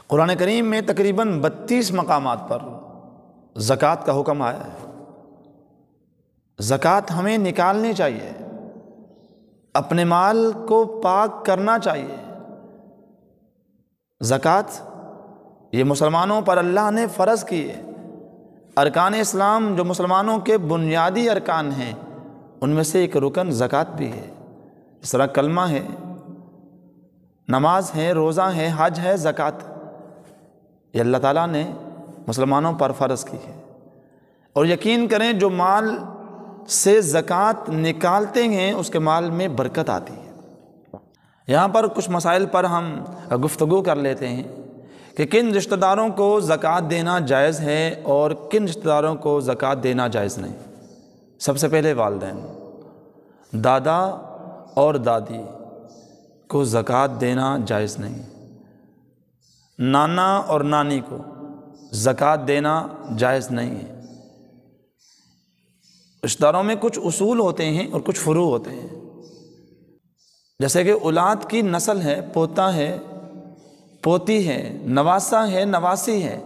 قرآن کریم میں تقریباً 32 مقامات پر زکوٰۃ کا حکم آیا ہے۔ زکوٰۃ ہمیں نکالنی چاہیے، اپنے مال کو پاک کرنا چاہیے۔ زکوٰۃ یہ مسلمانوں پر اللہ نے فرض کی ہے۔ ارکان اسلام جو مسلمانوں کے بنیادی ارکان ہیں ان میں سے ایک رکن زکوٰۃ بھی ہے۔ اس طرح کلمہ ہے، نماز ہے، روزہ ہے، حج ہے، زکوٰۃ یہ اللہ تعالیٰ نے مسلمانوں پر فرض کی ہے۔ اور یقین کریں جو مال سے زکوٰۃ نکالتے ہیں اس کے مال میں برکت آتی ہے۔ یہاں پر کچھ مسائل پر ہم گفتگو کر لیتے ہیں کہ کن رشتہ داروں کو زکوٰۃ دینا جائز ہے اور کن رشتہ داروں کو زکوٰۃ دینا جائز نہیں۔ سب سے پہلے والدین، دادا اور دادی کو زکوٰۃ دینا جائز نہیں۔ نانا اور نانی کو زکوٰۃ دینا جائز نہیں ہے۔ رشتہ داروں میں کچھ اصول ہوتے ہیں اور کچھ فروع ہوتے ہیں، جیسے کہ اولاد کی نسل ہے، پوتا ہے، پوتی ہے، نواسا ہے، نواسی ہے،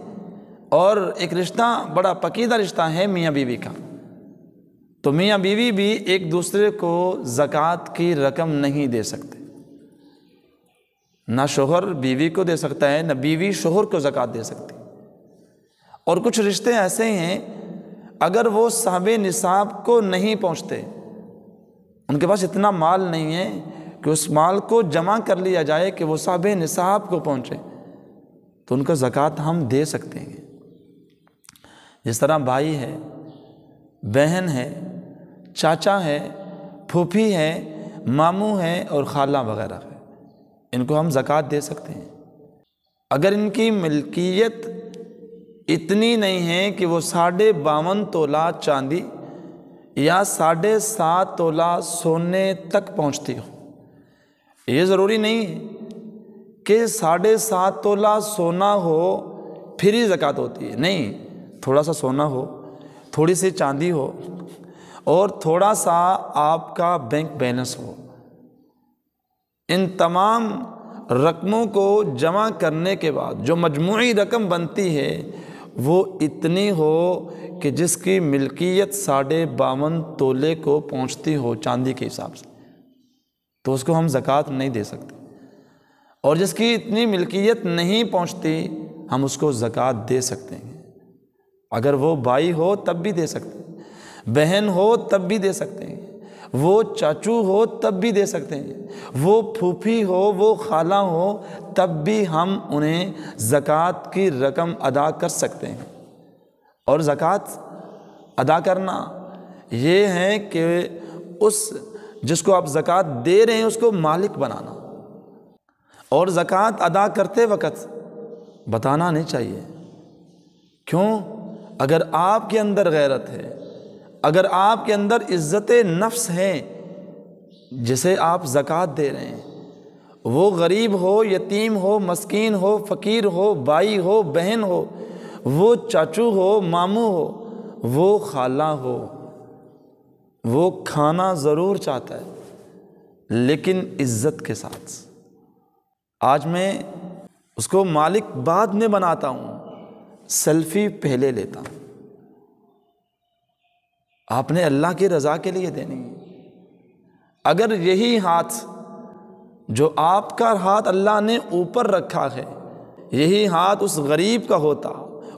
اور ایک رشتہ بڑا پکیدہ رشتہ ہے میاں بیوی کا، تو میاں بیوی بھی ایک دوسرے کو زکوٰۃ کی رقم نہیں دے سکتے۔ نہ شوہر بیوی کو دے سکتا ہے، نہ بیوی شوہر کو زکوٰۃ دے سکتی۔ اور کچھ رشتے ایسے ہیں اگر وہ صاحب نصاب کو نہیں پہنچتے، ان کے پاس اتنا مال نہیں ہے کہ اس مال کو جمع کر لیا جائے کہ وہ صاحب نصاب کو پہنچے، تو ان کا زکوٰۃ ہم دے سکتے ہیں۔ جس طرح بھائی ہے، بہن ہے، چاچا ہے، پھوپھی ہے، ماموں ہے اور خالہ وغیرہ ہے، ان کو ہم زکوٰۃ دے سکتے ہیں۔ اگر ان کی ملکیت اتنی نہیں ہے کہ وہ 52.5 تولہ چاندی یا 7.5 تولہ سونے تک پہنچتی ہو، یہ ضروری نہیں ہے کہ 7.5 تولہ سونا ہو پھر ہی زکوٰۃ ہوتی ہے، نہیں، تھوڑا سا سونا ہو، تھوڑی سی چاندی ہو اور تھوڑا سا آپ کا بینک بیلنس ہو، ان تمام رقموں کو جمع کرنے کے بعد جو مجموعی رقم بنتی ہے وہ اتنی ہو کہ جس کی ملکیت 52.5 تولے کو پہنچتی ہو چاندی کے حساب سے، تو اس کو ہم زکوٰۃ نہیں دے سکتے۔ اور جس کی اتنی ملکیت نہیں پہنچتی ہم اس کو زکوٰۃ دے سکتے ہیں۔ اگر وہ بھائی ہو تب بھی دے سکتے ہیں، بہن ہو تب بھی دے سکتے ہیں، وہ چاچو ہو تب بھی دے سکتے ہیں، وہ پھوپھی ہو، وہ خالہ ہو، تب بھی ہم انہیں زکوٰۃ کی رقم ادا کر سکتے ہیں۔ اور زکوٰۃ ادا کرنا یہ ہے کہ اس جس کو آپ زکوٰۃ دے رہے ہیں اس کو مالک بنانا، اور زکوٰۃ ادا کرتے وقت بتانا نہیں چاہیے۔ کیوں؟ اگر آپ کے اندر غیرت ہے، اگر آپ کے اندر عزت نفس ہے، جسے آپ زکوٰۃ دے رہے ہیں، وہ غریب ہو، یتیم ہو، مسکین ہو، فقیر ہو، بھائی ہو، بہن ہو، وہ چاچو ہو، ماموں ہو، وہ خالہ ہو، وہ کھانا ضرور چاہتا ہے لیکن عزت کے ساتھ۔ آج میں اس کو مالک بعد میں بناتا ہوں، سیلفی پہلے لیتا ہوں۔ آپ نے اللہ کی رضا کے لیے دینی ہے۔ اگر یہی ہاتھ جو آپ کا ہاتھ اللہ نے اوپر رکھا ہے، یہی ہاتھ اس غریب کا ہوتا،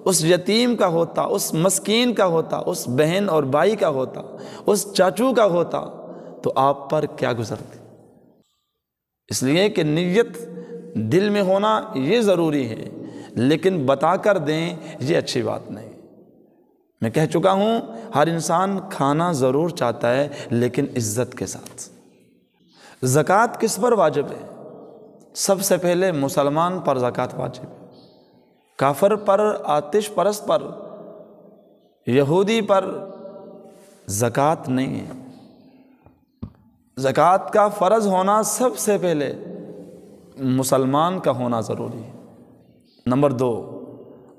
اس یتیم کا ہوتا، اس مسکین کا ہوتا، اس بہن اور بھائی کا ہوتا، اس چاچو کا ہوتا، تو آپ پر کیا گزرتی۔ اس لیے کہ نیت دل میں ہونا یہ ضروری ہے، لیکن بتا کر دیں یہ اچھی بات نہیں۔ میں کہہ چکا ہوں ہر انسان کھانا ضرور چاہتا ہے لیکن عزت کے ساتھ۔ زکوٰۃ کس پر واجب ہے؟ سب سے پہلے مسلمان پر زکوٰۃ واجب ہے، کافر پر، آتش پرست پر، یہودی پر زکوٰۃ نہیں ہے۔ زکوٰۃ کا فرض ہونا سب سے پہلے مسلمان کا ہونا ضروری ہے۔ نمبر 2،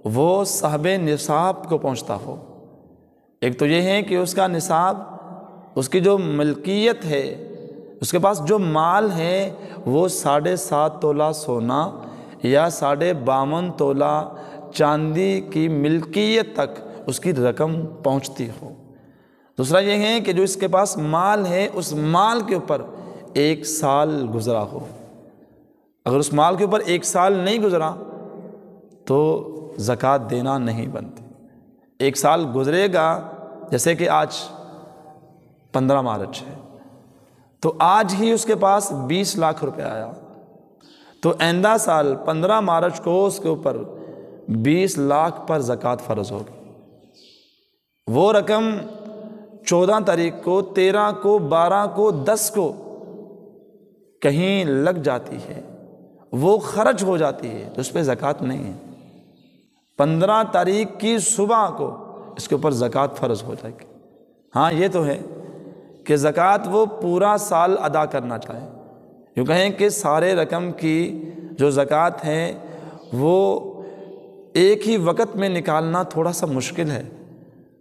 وہ صاحب نصاب کو پہنچتا ہو۔ ایک تو یہ ہے کہ اس کا نصاب، اس کی جو ملکیت ہے، اس کے پاس جو مال ہے وہ 7.5 تولہ سونا یا 52.5 تولہ چاندی کی ملکیت تک اس کی رقم پہنچتی ہو۔ دوسرا یہ ہے کہ جو اس کے پاس مال ہے اس مال کے اوپر 1 سال گزرا ہو۔ اگر اس مال کے اوپر 1 سال نہیں گزرا تو زکوٰۃ دینا نہیں بنتی۔ 1 سال گزرے گا، جیسے کہ آج 15 مارچ ہے تو آج ہی اس کے پاس 20 لاکھ روپے آیا، تو آئندہ سال 15 مارچ کو اس کے اوپر 20 لاکھ پر زکوٰۃ فرض ہوگی۔ وہ رقم 14 تاریخ کو، 13 کو، 12 کو، 10 کو کہیں لگ جاتی ہے، وہ خرچ ہو جاتی ہے تو اس پہ زکوٰۃ نہیں ہے۔ 15 تاریخ کی صبح کو اس کے اوپر زکوٰۃ فرض ہو جائے گی۔ ہاں یہ تو ہے کہ زکوٰۃ وہ پورا سال ادا کرنا چاہے، یوں کہیں کہ سارے رقم کی جو زکوٰۃ ہے وہ ایک ہی وقت میں نکالنا تھوڑا سا مشکل ہے،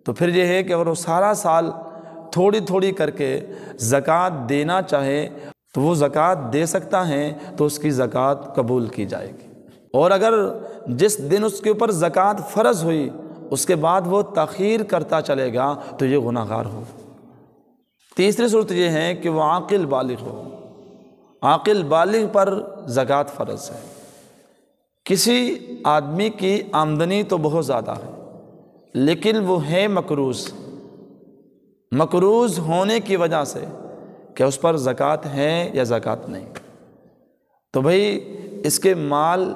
تو پھر یہ ہے کہ اگر وہ سارا سال تھوڑی تھوڑی کر کے زکوٰۃ دینا چاہے تو وہ زکوٰۃ دے سکتا ہے، تو اس کی زکوٰۃ قبول کی جائے گی۔ اور اگر جس دن اس کے اوپر زکوٰۃ فرض ہوئی اس کے بعد وہ تاخیر کرتا چلے گا تو یہ گناہ گار ہو۔ تیسری صورت یہ ہے کہ وہ عاقل بالغ ہو۔ عاقل بالغ پر زکوٰۃ فرض ہے۔ کسی آدمی کی آمدنی تو بہت زیادہ ہے لیکن وہ ہے مقروض، مقروض ہونے کی وجہ سے کہ اس پر زکوٰۃ ہے یا زکوٰۃ نہیں، تو بھئی اس کے مال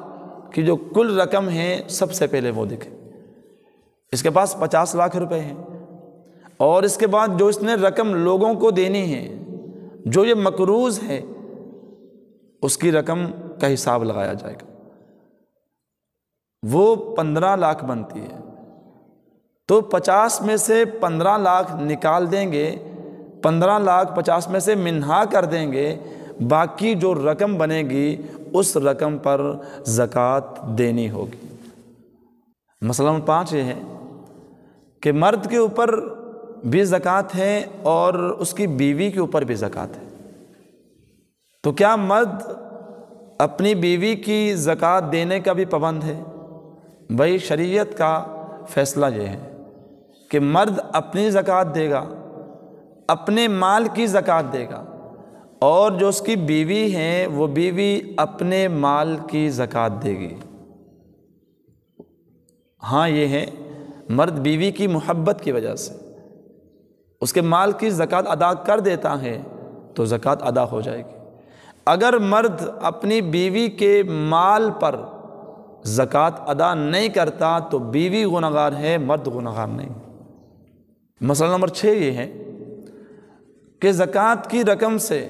کی جو کل رقم ہے سب سے پہلے وہ دکھے۔ اس کے پاس 50 لاکھ روپے ہیں اور اس کے بعد جو اس نے رقم لوگوں کو دینی ہے، جو یہ مقروض ہے، اس کی رقم کا حساب لگایا جائے گا۔ وہ 15 لاکھ بنتی ہے تو 50 میں سے 15 لاکھ نکال دیں گے، 15 لاکھ 50 میں سے منہا کر دیں گے، باقی جو رقم بنے گی اس رقم پر زکوٰۃ دینی ہوگی۔ مسئلہ نمبر 5 یہ ہے کہ مرد کے اوپر بھی زکوٰۃ ہے اور اس کی بیوی کے اوپر بھی زکوٰۃ ہے، تو کیا مرد اپنی بیوی کی زکوٰۃ دینے کا بھی پابند ہے؟ بھائی شریعت کا فیصلہ یہ ہے کہ مرد اپنی زکوٰۃ دے گا، اپنے مال کی زکوٰۃ دے گا، اور جو اس کی بیوی ہے وہ بیوی اپنے مال کی زکوٰۃ دے گی۔ ہاں یہ ہے مرد بیوی کی محبت کی وجہ سے اس کے مال کی زکوٰۃ ادا کر دیتا ہے تو زکوٰۃ ادا ہو جائے گی۔ اگر مرد اپنی بیوی کے مال پر زکوٰۃ ادا نہیں کرتا تو بیوی گناہ گار ہے، مرد گناہ گار نہیں۔ مسئلہ نمبر 6 یہ ہے کہ زکوٰۃ کی رقم سے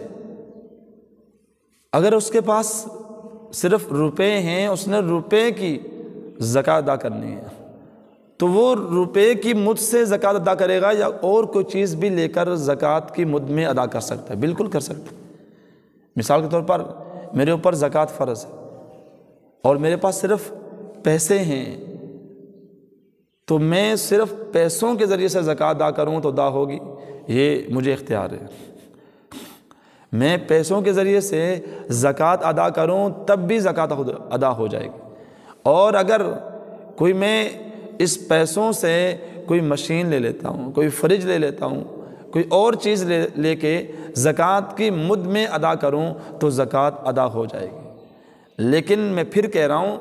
اگر اس کے پاس صرف روپے ہیں، اس نے روپے کی زکوٰۃ ادا کرنی ہے، تو وہ روپے کی مد سے زکوٰۃ ادا کرے گا یا اور کوئی چیز بھی لے کر زکوٰۃ کی مد میں ادا کر سکتا ہے؟ بالکل کر سکتا ہے۔ مثال کے طور پر میرے اوپر زکوٰۃ فرض ہے اور میرے پاس صرف پیسے ہیں، تو میں صرف پیسوں کے ذریعے سے زکوٰۃ ادا کروں تو ادا ہوگی، یہ مجھے اختیار ہے۔ میں پیسوں کے ذریعے سے زکوٰۃ ادا کروں تب بھی زکوٰۃ ادا ہو جائے گی، اور اگر کوئی میں اس پیسوں سے کوئی مشین لے لیتا ہوں، کوئی فریج لے لیتا ہوں، کوئی اور چیز لے کے زکوٰۃ کی مد میں ادا کروں تو زکوٰۃ ادا ہو جائے گی۔ لیکن میں پھر کہہ رہا ہوں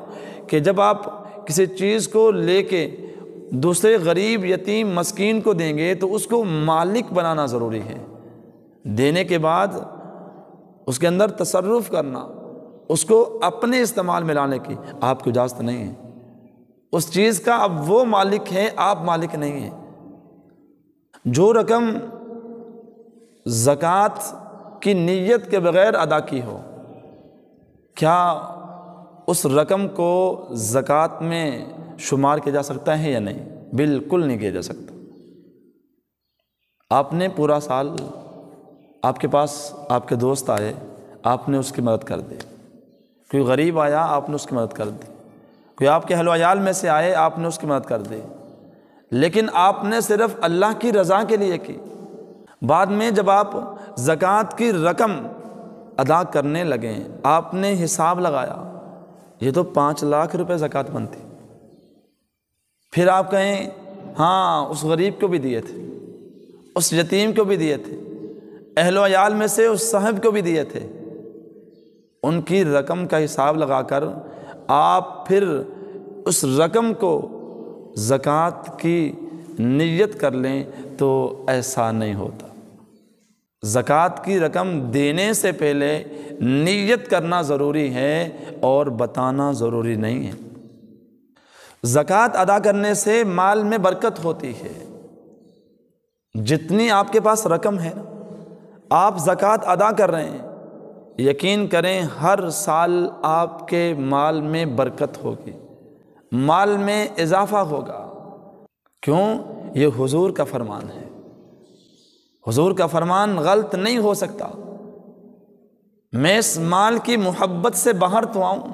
کہ جب آپ کسی چیز کو لے کے دوسرے غریب، یتیم، مسکین کو دیں گے تو اس کو مالک بنانا ضروری ہے۔ دینے کے بعد اس کے اندر تصرف کرنا، اس کو اپنے استعمال میں لانے کی آپ کو اجازت نہیں ہے۔ اس چیز کا اب وہ مالک ہے، آپ مالک نہیں ہیں۔ جو رقم زکوٰۃ کی نیت کے بغیر ادا کی ہو، کیا اس رقم کو زکوٰۃ میں شمار کیا جا سکتا ہے یا نہیں؟ بالکل نہیں کیا جا سکتا۔ آپ نے پورا سال، آپ کے پاس آپ کے دوست آئے، آپ نے اس کی مدد کر دی، کوئی غریب آیا آپ نے اس کی مدد کر دی، کوئی آپ کے اہل و عیال میں سے آئے آپ نے اس کی مدد کر دی، لیکن آپ نے صرف اللہ کی رضا کے لیے کی۔ بعد میں جب آپ زکوٰۃ کی رقم ادا کرنے لگیں، آپ نے حساب لگایا یہ تو 5 لاکھ روپے زکوٰۃ بنتی۔ پھر آپ کہیں ہاں اس غریب کو بھی دیے تھے، اس یتیم کو بھی دیے تھے، اہل و عیال میں سے اس صاحب کو بھی دیے تھے، ان کی رقم کا حساب لگا کر آپ پھر اس رقم کو زکوٰۃ کی نیت کر لیں تو ایسا نہیں ہوتا۔ زکوٰۃ کی رقم دینے سے پہلے نیت کرنا ضروری ہے اور بتانا ضروری نہیں ہے۔ زکوٰۃ ادا کرنے سے مال میں برکت ہوتی ہے۔ جتنی آپ کے پاس رقم ہے آپ زکوٰۃ ادا کر رہے ہیں، یقین کریں ہر سال آپ کے مال میں برکت ہوگی، مال میں اضافہ ہوگا۔ کیوں؟ یہ حضور کا فرمان ہے، حضور کا فرمان غلط نہیں ہو سکتا۔ میں اس مال کی محبت سے باہر تو آؤں،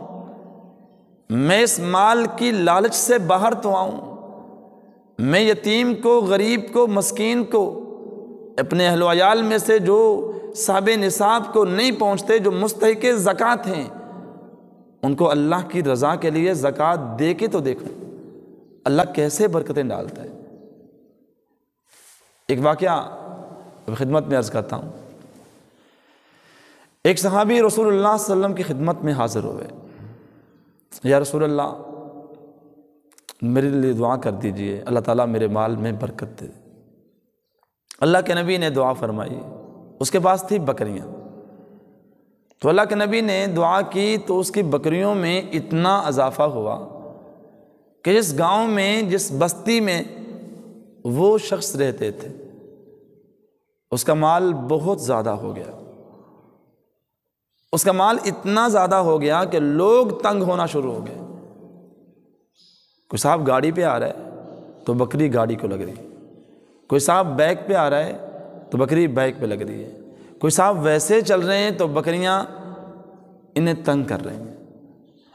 میں اس مال کی لالچ سے باہر تو آؤں، میں یتیم کو، غریب کو، مسکین کو، اپنے اہل و عیال میں سے جو صاحب نصاب کو نہیں پہنچتے، جو مستحق زکوٰۃ ہیں، ان کو اللہ کی رضا کے لیے زکوٰۃ دے کے تو دیکھوں اللہ کیسے برکتیں ڈالتا ہے۔ ایک واقعہ خدمت میں عرض کرتا ہوں۔ ایک صحابی رسول اللہ صلی اللہ علیہ وسلم کی خدمت میں حاضر ہوئے، یا رسول اللہ میرے لیے دعا کر دیجئے، اللہ تعالیٰ میرے مال میں برکت دے۔ اللہ کے نبی نے دعا فرمائی۔ اس کے پاس تھی بکریاں، تو اللہ کے نبی نے دعا کی تو اس کی بکریوں میں اتنا اضافہ ہوا کہ جس گاؤں میں، جس بستی میں وہ شخص رہتے تھے، اس کا مال بہت زیادہ ہو گیا۔ اس کا مال اتنا زیادہ ہو گیا کہ لوگ تنگ ہونا شروع ہو گئے۔ کوئی صاحب گاڑی پہ آ رہا ہے تو بکری گاڑی کو لگ رہی ہے، کوئی صاحب بائک پہ آ رہا ہے تو بکری بائک پہ لگ رہی ہے، کوئی صاحب ویسے چل رہے ہیں تو بکریاں انہیں تنگ کر رہی ہیں۔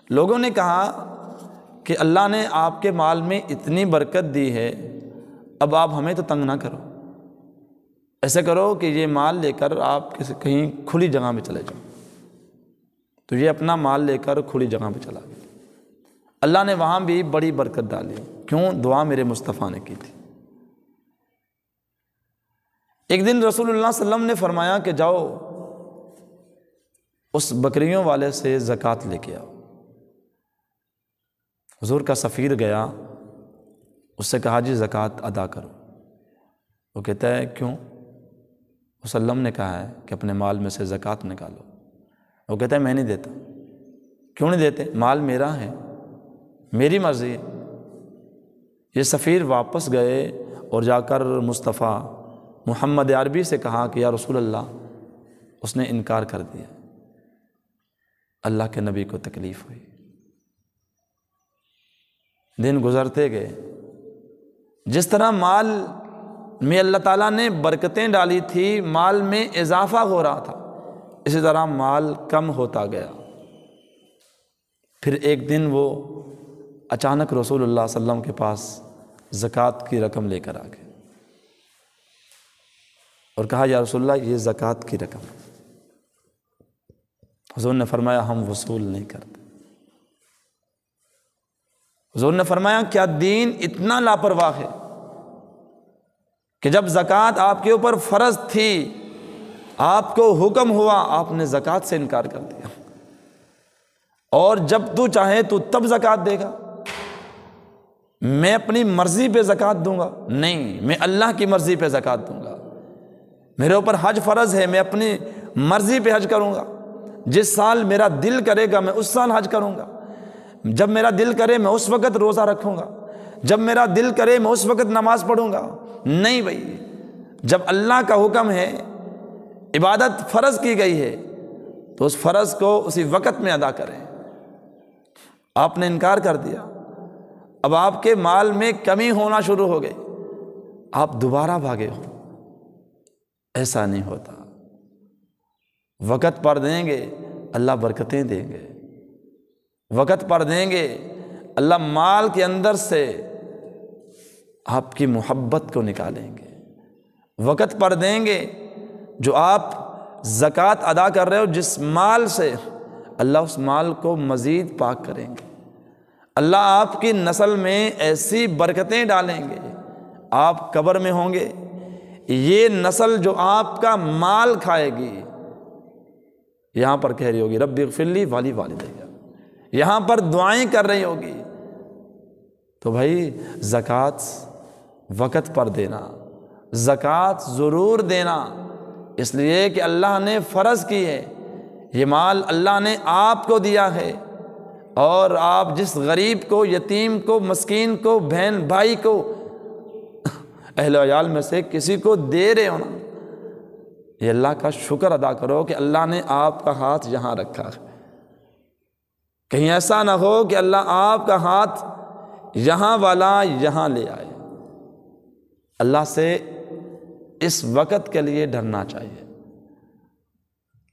لوگوں نے کہا کہ اللہ نے آپ کے مال میں اتنی برکت دی ہے، اب آپ ہمیں تو تنگ نہ کرو، ایسے کرو کہ یہ مال لے کر آپ کہیں کھلی جگہ میں چلے جاؤ۔ تو یہ اپنا مال لے کر کھلی جگہ پہ چلا گیا۔ اللہ نے وہاں بھی بڑی برکت ڈالی۔ کیوں؟ دعا میرے مصطفیٰ نے کی تھی۔ ایک دن رسول اللہ صلی اللہ علیہ وسلم نے فرمایا کہ جاؤ اس بکریوں والے سے زکوٰۃ لے کے آؤ۔ حضور کا سفیر گیا، اس سے کہا جی زکوٰۃ ادا کرو۔ وہ کہتا ہے کیوں؟ وسلم نے کہا ہے کہ اپنے مال میں سے زکوٰۃ نکالو۔ وہ کہتا ہے میں نہیں دیتا۔ کیوں نہیں دیتے؟ مال میرا ہے، میری مرضی ہے۔ یہ سفیر واپس گئے اور جا کر مصطفیٰ محمد عربی سے کہا کہ یا رسول اللہ، اس نے انکار کر دیا۔ اللہ کے نبی کو تکلیف ہوئی۔ دن گزرتے گئے، جس طرح مال میں اللہ تعالیٰ نے برکتیں ڈالی تھی، مال میں اضافہ ہو رہا تھا، اسی طرح مال کم ہوتا گیا۔ پھر ایک دن وہ اچانک رسول اللہ صلی اللہ علیہ وسلم کے پاس زکوٰۃ کی رقم لے کر آ گئے اور کہا یا رسول اللہ یہ زکوٰۃ کی رقم۔ حضور نے فرمایا ہم وصول نہیں کرتے۔ حضور نے فرمایا کیا دین اتنا لاپرواہ ہے کہ جب زکوٰۃ آپ کے اوپر فرض تھی، آپ کو حکم ہوا، آپ نے زکوٰۃ سے انکار کر دیا، اور جب تو چاہے تو تب زکوٰۃ دے گا؟ میں اپنی مرضی پہ زکوٰۃ دوں گا؟ نہیں، میں اللہ کی مرضی پہ زکوٰۃ دوں گا۔ میرے اوپر حج فرض ہے، میں اپنی مرضی پہ حج کروں گا۔ جس سال میرا دل کرے گا میں اس سال حج کروں گا، جب میرا دل کرے میں اس وقت روزہ رکھوں گا، جب میرا دل کرے میں اس وقت نماز پڑھوں گا۔ نہیں بھائی، جب اللہ کا حکم ہے، عبادت فرض کی گئی ہے، تو اس فرض کو اسی وقت میں ادا کریں۔ آپ نے انکار کر دیا، اب آپ کے مال میں کمی ہونا شروع ہو گئی، آپ دوبارہ بھاگے ہو۔ ایسا نہیں ہوتا۔ وقت پر دیں گے اللہ برکتیں دیں گے، وقت پر دیں گے اللہ مال کے اندر سے آپ کی محبت کو نکالیں گے، وقت پر دیں گے جو آپ زکوٰۃ ادا کر رہے ہو، جس مال سے اللہ اس مال کو مزید پاک کریں گے، اللہ آپ کی نسل میں ایسی برکتیں ڈالیں گے، آپ قبر میں ہوں گے، یہ نسل جو آپ کا مال کھائے گی یہاں پر کہہ رہی ہوگی رب اغفر لی ولی والدیہ، یہاں پر دعائیں کر رہی ہوگی۔ تو بھائی زکوٰۃ وقت پر دینا، زکوٰۃ ضرور دینا، اس لیے کہ اللہ نے فرض کی ہے، یہ مال اللہ نے آپ کو دیا ہے، اور آپ جس غریب کو، یتیم کو، مسکین کو، بہن بھائی کو، اہل و عیال میں سے کسی کو دے رہے ہو نا، یہ اللہ کا شکر ادا کرو کہ اللہ نے آپ کا ہاتھ یہاں رکھا ہے۔ کہیں ایسا نہ ہو کہ اللہ آپ کا ہاتھ یہاں والا یہاں لے آئے۔ اللہ سے اس وقت کے لیے ڈرنا چاہیے۔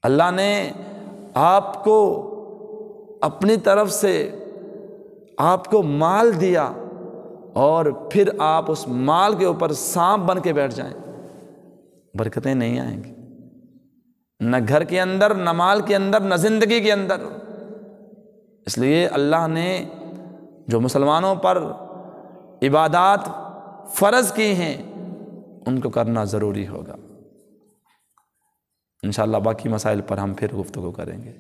اللہ نے آپ کو اپنی طرف سے آپ کو مال دیا، اور پھر آپ اس مال کے اوپر سانپ بن کے بیٹھ جائیں، برکتیں نہیں آئیں گی، نہ گھر کے اندر، نہ مال کے اندر، نہ زندگی کے اندر۔ اس لیے اللہ نے جو مسلمانوں پر عبادات فرض کی ہیں ان کو کرنا ضروری ہوگا۔ انشاءاللہ باقی مسائل پر ہم پھر گفتگو کریں گے۔